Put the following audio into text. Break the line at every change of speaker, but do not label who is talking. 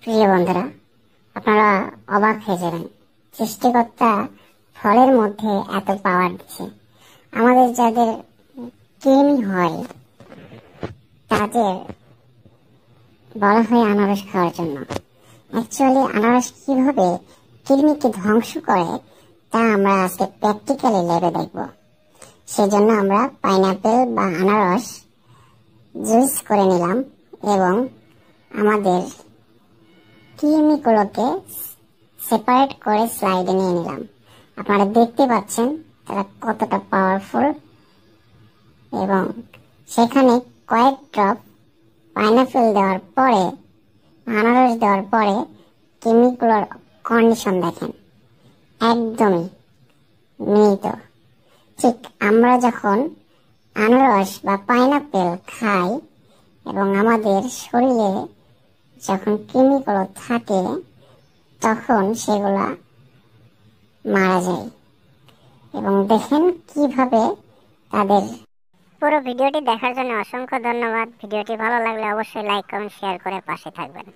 প্রিয় বন্ধুরা, আপনারা অবাক হয়ে যাবেন। সৃষ্টিকর্তা ফলের মধ্যে এত পাওয়ার দিচ্ছে। আমাদের যাদের কৃমি হয় তাদের বলা হয় আনারস খাওয়ার জন্য। অ্যাকচুয়ালি আনারস কিভাবে কৃমিকে ধ্বংস করে তা আমরা আজকে প্র্যাকটিক্যালি ল্যাবে দেখব। সেজন্য আমরা পাইনাপেল বা আনারস জুস করে নিলাম এবং আমাদের কৃমিগুলোকে সেপারেট করে স্লাইডে নিয়ে নিলাম। আপনারা দেখতে পাচ্ছেন তারা কতটা পাওয়ারফুল, এবং সেখানে কয়েক ড্রপ পাইনাপেল দেওয়ার পরে, আনারস দেওয়ার পরে কৃমিগুলোর কন্ডিশন দেখেন, একদমই মৃত। ঠিক আমরা যখন আনারস বা পাইনাপেল খাই এবং আমাদের শরীরে যখন কৃমিগুলো থাকে তখন সেগুলা মারা যায়। এবং দেখেন কিভাবে তাদের। পুরো ভিডিওটি দেখার জন্য অসংখ্য ধন্যবাদ। ভিডিওটি ভালো লাগলে অবশ্যই লাইক, কমেন্ট, শেয়ার করে পাশে থাকবেন।